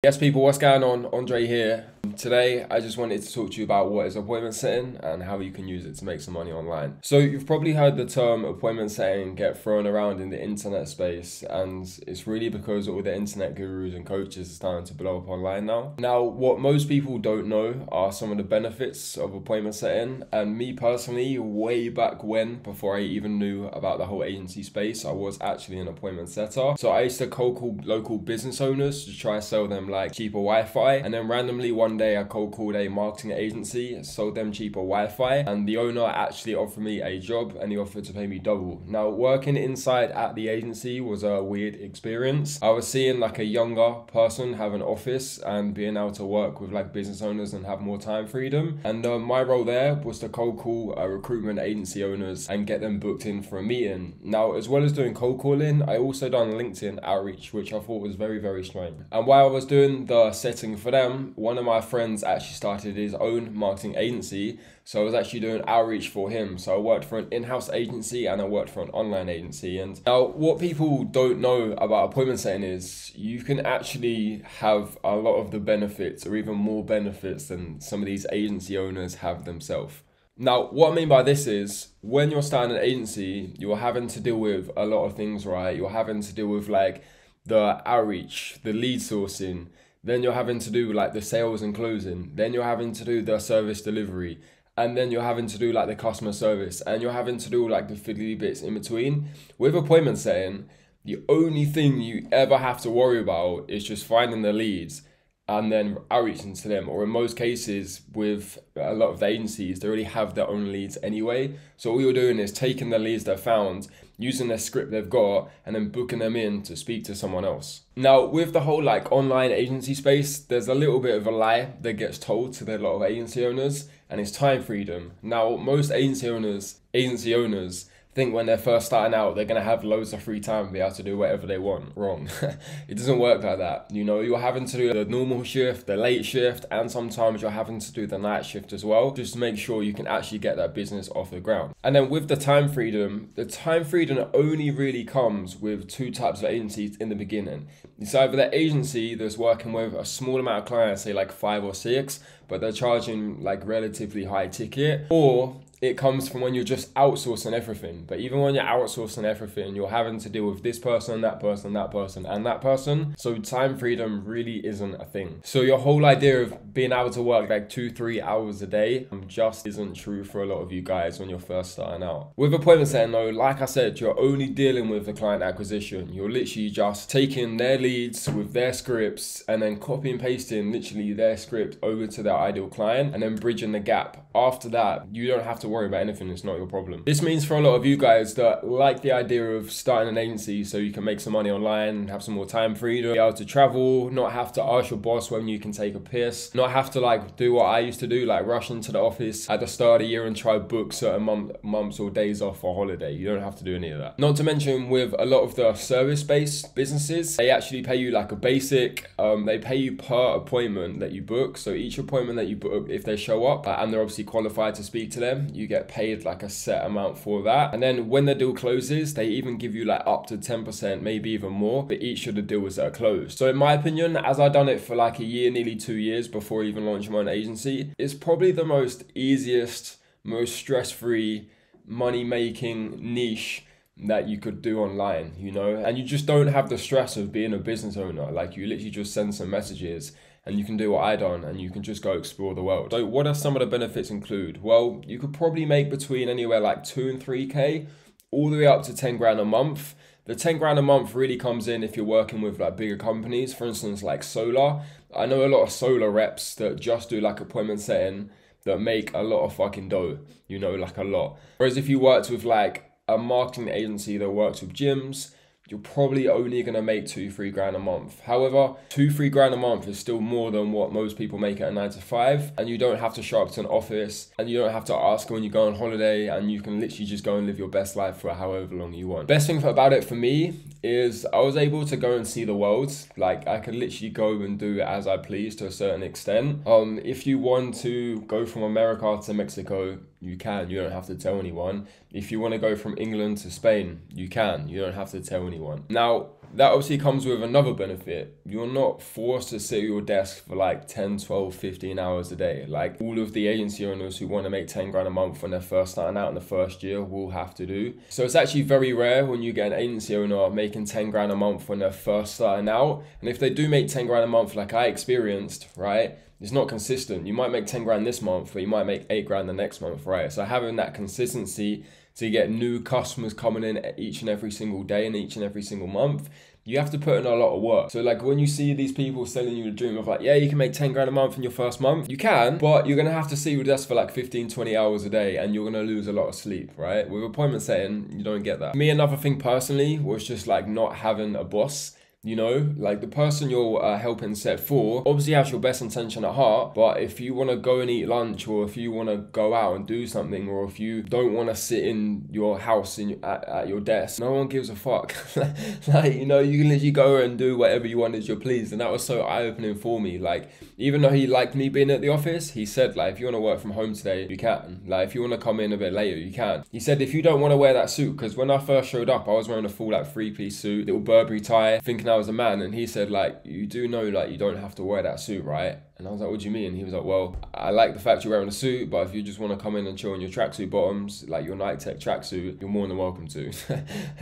Yes, people, what's going on? Andre here. Today, I just wanted to talk to you about what is appointment setting and how you can use it to make some money online. So you've probably heard the term appointment setting get thrown around in the internet space, and it's really because all the internet gurus and coaches are starting to blow up online now. Now, what most people don't know are some of the benefits of appointment setting, and me personally, way back when, before I even knew about the whole agency space, I was actually an appointment setter. So I used to cold call local business owners to try and sell them like cheaper Wi-Fi, and then randomly one day I cold called a marketing agency, sold them cheaper Wi-Fi, and the owner actually offered me a job and he offered to pay me double. Now, working inside at the agency was a weird experience. I was seeing like a younger person have an office and being able to work with like business owners and have more time freedom, and my role there was to cold call recruitment agency owners and get them booked in for a meeting. Now, as well as doing cold calling, I also done LinkedIn outreach, which I thought was very, very strange. And while I was doing the setting for them, one of my friends actually started his own marketing agency, so I was actually doing outreach for him. So I worked for an in-house agency and I worked for an online agency. And now what people don't know about appointment setting is you can actually have a lot of the benefits, or even more benefits than some of these agency owners have themselves. Now, what I mean by this is when you're starting an agency, you're having to deal with a lot of things, right? You're having to deal with like the outreach, the lead sourcing, then you're having to do like the sales and closing, then you're having to do the service delivery, and then you're having to do like the customer service, and you're having to do like the fiddly bits in between. With appointment setting, the only thing you ever have to worry about is just finding the leads and then outreaching to them. Or in most cases, with a lot of the agencies, they already have their own leads anyway. So all you're doing is taking the leads they've found, using their script they've got, and then booking them in to speak to someone else. Now, with the whole like online agency space, there's a little bit of a lie that gets told to a lot of agency owners, and it's time freedom. Now, most agency owners think when they're first starting out, they're going to have loads of free time and be able to do whatever they want. Wrong. It doesn't work like that. You know, you're having to do the normal shift, the late shift, and sometimes you're having to do the night shift as well, just to make sure you can actually get that business off the ground. And then with the time freedom only really comes with two types of agencies in the beginning. It's either the agency that's working with a small amount of clients, say like 5 or 6, but they're charging like relatively high ticket, or it comes from when you're just outsourcing everything. But even when you're outsourcing everything, you're having to deal with this person, that person, that person, and that person. So time freedom really isn't a thing. So your whole idea of being able to work like 2-3 hours a day just isn't true for a lot of you guys when you're first starting out. With appointment setting though, like I said, you're only dealing with the client acquisition. You're literally just taking their leads with their scripts and then copy and pasting literally their script over to their ideal client and then bridging the gap. After that, you don't have to worry about anything. It's not your problem. This means for a lot of you guys that like the idea of starting an agency so you can make some money online and have some more time freedom, be able to travel, not have to ask your boss when you can take a piss, not have to like do what I used to do, like rush into the office at the start of the year and try book certain months or days off for holiday. You don't have to do any of that. Not to mention with a lot of the service-based businesses, they actually pay you like a basic, they pay you per appointment that you book. So each appointment that you book, if they show up and they're obviously qualified to speak to them, you get paid like a set amount for that. And then when the deal closes, they even give you like up to 10%, maybe even more, for each of the deals that are closed. So in my opinion, as I've done it for like a year, nearly 2 years before even launching my own agency, it's probably the most easiest, most stress-free, money-making niche that you could do online, you know? And you just don't have the stress of being a business owner. Like you literally just send some messages and you can do what I done and you can just go explore the world. So what are some of the benefits include? Well, you could probably make between anywhere like 2 and 3K, all the way up to 10 grand a month. The 10 grand a month really comes in if you're working with like bigger companies, for instance, like solar. I know a lot of solar reps that just do like appointment setting that make a lot of fucking dough, you know, like a lot. Whereas if you worked with like a marketing agency that works with gyms, you're probably only going to make 2-3 grand a month. However, 2-3 grand a month is still more than what most people make at a 9 to 5. And you don't have to show up to an office and you don't have to ask when you go on holiday, and you can literally just go and live your best life for however long you want. Best thing about it for me is I was able to go and see the world. Like I could literally go and do it as I please to a certain extent. If you want to go from America to Mexico, you can. You don't have to tell anyone. If you want to go from England to Spain, you can. You don't have to tell anyone. Now, that obviously comes with another benefit. You're not forced to sit at your desk for like 10, 12, 15 hours a day. Like all of the agency owners who want to make 10 grand a month when they're first starting out in the first year will have to do. So it's actually very rare when you get an agency owner making 10 grand a month when they're first starting out. And if they do make 10 grand a month like I experienced, right, it's not consistent. You might make 10 grand this month, but you might make 8 grand the next month, right? So having that consistency to get new customers coming in each and every single day and each and every single month, you have to put in a lot of work. So like when you see these people selling you the dream of like, yeah, you can make 10 grand a month in your first month, you can, but you're gonna have to sit your desk for like 15, 20 hours a day and you're gonna lose a lot of sleep, right? With appointment setting, you don't get that. For me, another thing personally was just like not having a boss. You know, like the person you're helping set for obviously has your best intention at heart, but if you want to go and eat lunch, or if you want to go out and do something, or if you don't want to sit in your house at your desk, no one gives a fuck. Like, you know, you can literally go and do whatever you want as you're pleased. And that was so eye-opening for me. Like, even though he liked me being at the office, he said, like, if you want to work from home today, you can. Like, if you want to come in a bit later, you can. He said, if you don't want to wear that suit, because when I first showed up, I was wearing a full like 3-piece suit, little Burberry tie, thinking I was a man. And he said, like, you do know, like, you don't have to wear that suit, right? And I was like, what do you mean? And he was like, well, I like the fact you're wearing a suit, but if you just want to come in and chill in your tracksuit bottoms, like your Nike Tech tracksuit, you're more than welcome to.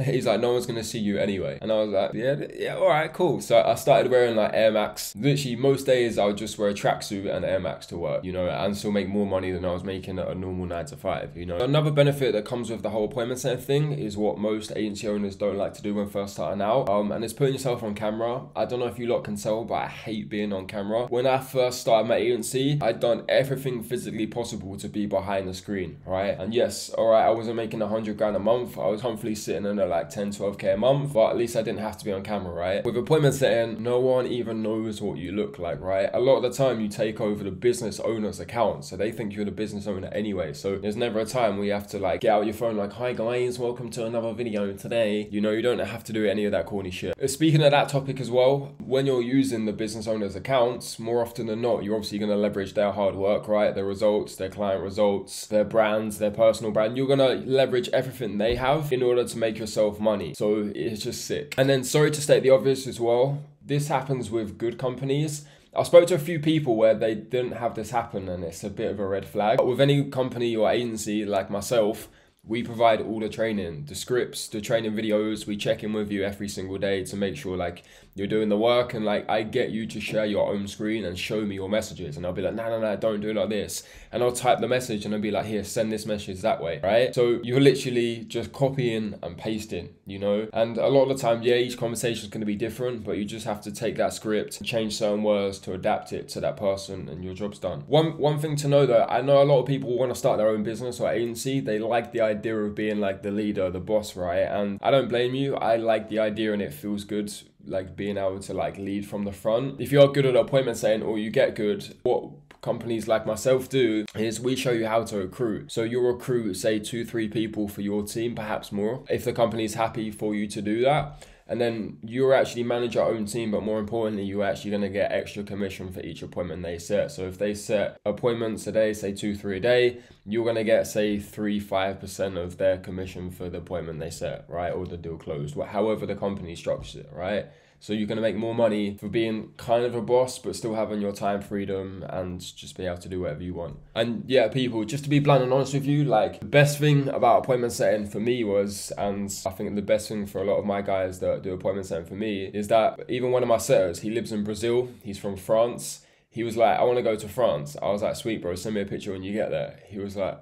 He's like, no one's going to see you anyway. And I was like, yeah, all right, cool. So I started wearing like Air Max. Literally most days I would just wear a tracksuit and Air Max to work, you know, and still make more money than I was making at a normal 9 to 5, you know. Another benefit that comes with the whole appointment setting thing is what most agency owners don't like to do when first starting out. And it's putting yourself on camera. I don't know if you lot can tell, but I hate being on camera. When I first started my agency, I'd done everything physically possible to be behind the screen, right? And yes, all right, I wasn't making 100 grand a month. I was comfortably sitting in at like 10, 12K a month, but at least I didn't have to be on camera, right? With appointment setting, no one even knows what you look like, right? A lot of the time you take over the business owner's account, so they think you're the business owner anyway. So there's never a time where you have to like get out your phone like, hi guys, welcome to another video today. You know, you don't have to do any of that corny shit. Speaking of that topic as well, when you're using the business owner's accounts, more often than not, you're obviously going to leverage their hard work, right? Their results, their client results, their brands, their personal brand. You're going to leverage everything they have in order to make yourself money. So it's just sick. And then sorry to state the obvious as well, this happens with good companies. I spoke to a few people where they didn't have this happen and it's a bit of a red flag. But with any company or agency like myself, we provide all the training, the scripts, the training videos. We check in with you every single day to make sure like you're doing the work, and like I get you to share your own screen and show me your messages, and I'll be like, no, don't do it like this. And I'll type the message and I'll be like, here, send this message that way, right? So you're literally just copying and pasting, you know? And a lot of the time, yeah, each conversation is going to be different, but you just have to take that script, change certain words to adapt it to that person, and your job's done. One thing to know though, I know a lot of people want to start their own business or agency. They like the idea of being like the leader, the boss, right? And I don't blame you. I like the idea and it feels good, like being able to like lead from the front. If you're good at appointment setting or you get good, what companies like myself do is we show you how to recruit. So you'll recruit say 2-3 people for your team, perhaps more, if the company's happy for you to do that. And then you actually manage your own team, but more importantly, you're actually going to get extra commission for each appointment they set. So if they set appointments a day, say 2-3 a day, you're going to get say 3-5% of their commission for the appointment they set, right? Or the deal closed, however the company structures it, right? So you're going to make more money for being kind of a boss, but still having your time freedom and just be able to do whatever you want. And yeah, people, just to be blunt and honest with you, like the best thing about appointment setting for me was, and I think the best thing for a lot of my guys that do appointment setting for me, is that even one of my setters, he lives in Brazil, he's from France. He was like, I want to go to France. I was like, sweet bro, send me a picture when you get there. He was like,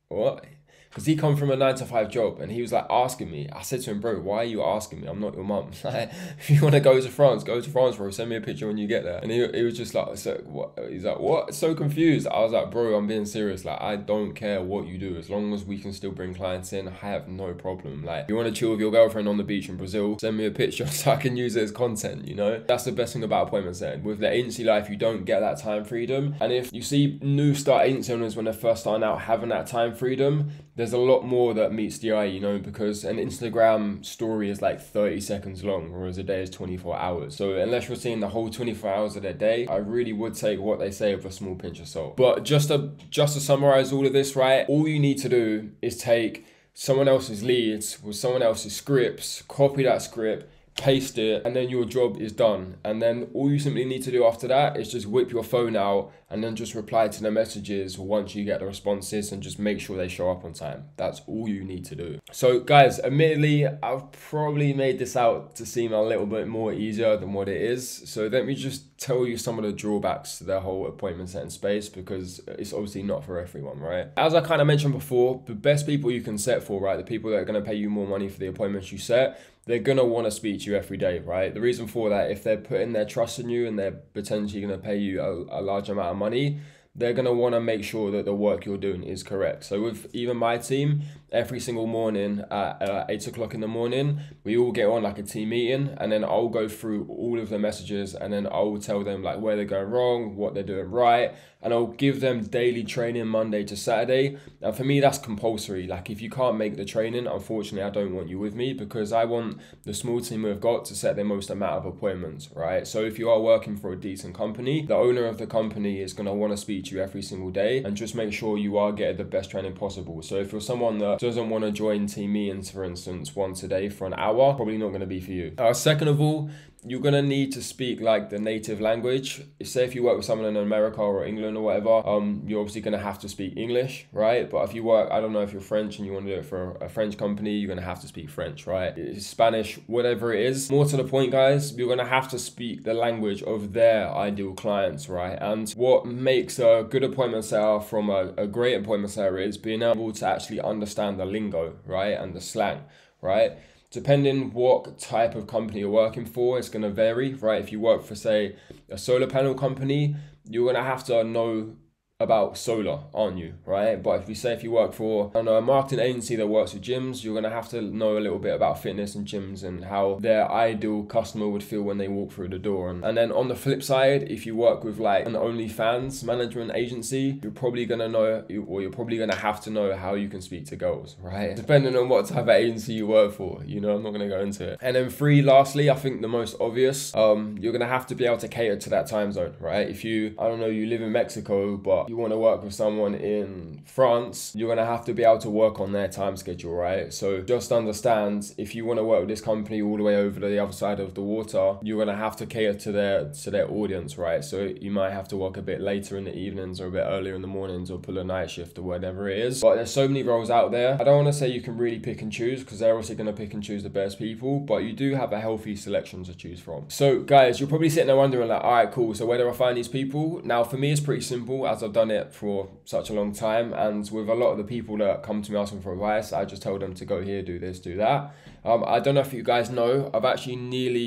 what? Because he come from a 9 to 5 job and he was like asking me. I said to him, bro, why are you asking me? I'm not your mum. Like, if you want to go to France, bro. Send me a picture when you get there. And he was just like, so, what? He's like, what? So confused. I was like, bro, I'm being serious. Like, I don't care what you do. As long as we can still bring clients in, I have no problem. Like, if you want to chill with your girlfriend on the beach in Brazil, send me a picture so I can use it as content, you know? That's the best thing about appointment setting. With the agency life, you don't get that time freedom. And if you see new start agency owners when they're first starting out having that time freedom, there's a lot more that meets the eye, you know, because an Instagram story is like 30 seconds long, whereas a day is 24 hours. So unless you're seeing the whole 24 hours of their day, I really would take what they say with a small pinch of salt. But just to summarize all of this, right, all you need to do is take someone else's leads with someone else's scripts, copy that script, paste it, and then your job is done. And then all you simply need to do after that is just whip your phone out and then just reply to the messages once you get the responses and just make sure they show up on time. That's all you need to do. So guys, admittedly, I've probably made this out to seem a little bit more easier than what it is. So let me just tell you some of the drawbacks to the whole appointment setting space, because it's obviously not for everyone, right? As I kind of mentioned before, the best people you can set for, right, the people that are going to pay you more money for the appointments you set, they're going to want to speak to you every day, right? The reason for that, if they're putting their trust in you and they're potentially going to pay you a large amount of money, they're going to want to make sure that the work you're doing is correct. So with even my team, every single morning at 8 o'clock in the morning, we all get on like a team meeting, and then I'll go through all of the messages, and then I'll tell them like where they're going wrong, what they're doing right, and I'll give them daily training Monday to Saturday. And for me, that's compulsory. Like if you can't make the training, unfortunately, I don't want you with me, because I want the small team we've got to set the most amount of appointments, right? So if you are working for a decent company, the owner of the company is going to want to speak to you every single day and just make sure you are getting the best training possible. So if you're someone that doesn't want to join team meetings, for instance, once a day for an hour, probably not going to be for you. Second of all, you're going to need to speak like the native language. Say if you work with someone in America or England or whatever, you're obviously going to have to speak English, right? But if you work, I don't know if you're French and you want to do it for a French company, you're going to have to speak French, right? It's Spanish, whatever it is. More to the point, guys, you're going to have to speak the language of their ideal clients, right? And what makes a good appointment setter from a great appointment setter is being able to actually understand the lingo, right? And the slang, right? Depending what type of company you're working for, it's going to vary, right? If you work for, say, a solar panel company, you're going to have to know about solar, aren't you, right? But if you work for, I don't know, a marketing agency that works with gyms, you're going to have to know a little bit about fitness and gyms and how their ideal customer would feel when they walk through the door. And then on the flip side, if you work with like an OnlyFans management agency, you're probably going to know, or you're probably going to have to know how you can speak to girls, right? Depending on what type of agency you work for, you know, I'm not going to go into it. And then lastly, I think the most obvious, you're going to have to be able to cater to that time zone, right? If you, I don't know, you live in Mexico, but you want to work with someone in France, you're going to have to be able to work on their time schedule, right? So just understand, if you want to work with this company all the way over to the other side of the water, you're going to have to cater to their audience, right? So you might have to work a bit later in the evenings or a bit earlier in the mornings, or pull a night shift or whatever it is. But there's so many roles out there. I don't want to say you can really pick and choose, because they're also going to pick and choose the best people, but you do have a healthy selection to choose from. So guys, you're probably sitting there wondering like, all right, cool, so where do I find these people? Now for me, it's pretty simple, as I've done it for such a long time, and with a lot of the people that come to me asking for advice, I just tell them to go here, do this, do that. I don't know if you guys know, I've actually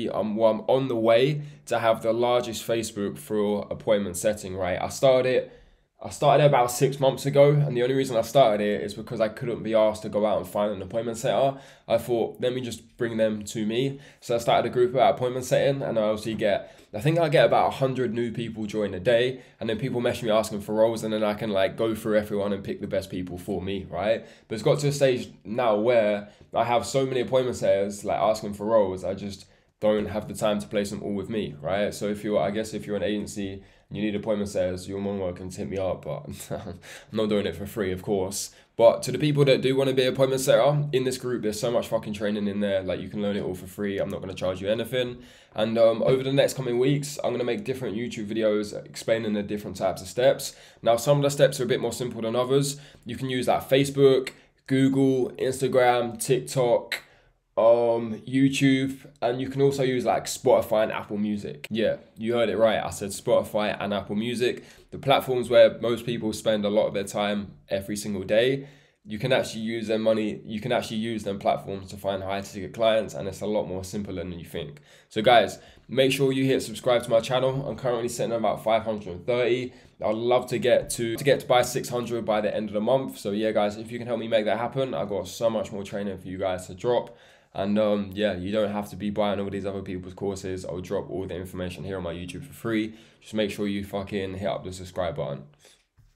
I'm on the way to have the largest Facebook for appointment setting, right? I started it about 6 months ago, and the only reason I started it is because I couldn't be asked to go out and find an appointment setter. I thought, let me just bring them to me. So I started a group about appointment setting, and I think I get about 100 new people join a day, and then people message me asking for roles, and then I can like go through everyone and pick the best people for me, right? But it's got to a stage now where I have so many appointment setters like asking for roles, I just don't have the time to place them all with me, right? So if you're an agency and you need appointment setters, you're more than welcome to hit me up, but I'm not doing it for free, of course. But to the people that do want to be an appointment setter, in this group, there's so much fucking training in there. Like, you can learn it all for free. I'm not going to charge you anything. And over the next coming weeks, I'm going to make different YouTube videos explaining the different types of steps. Now, some of the steps are a bit more simple than others. You can use like Facebook, Google, Instagram, TikTok, YouTube, and you can also use like Spotify and Apple Music. Yeah, you heard it right. I said Spotify and Apple Music, the platforms where most people spend a lot of their time every single day. You can actually use them platforms to find high ticket clients, and it's a lot more simpler than you think. So guys, make sure you hit subscribe to my channel. I'm currently sitting at about 530. I'd love to get to by 600 by the end of the month. So yeah, guys, if you can help me make that happen, I've got so much more training for you guys to drop. And yeah, you don't have to be buying all these other people's courses. I'll drop all the information here on my YouTube for free. Just make sure you fucking hit up the subscribe button.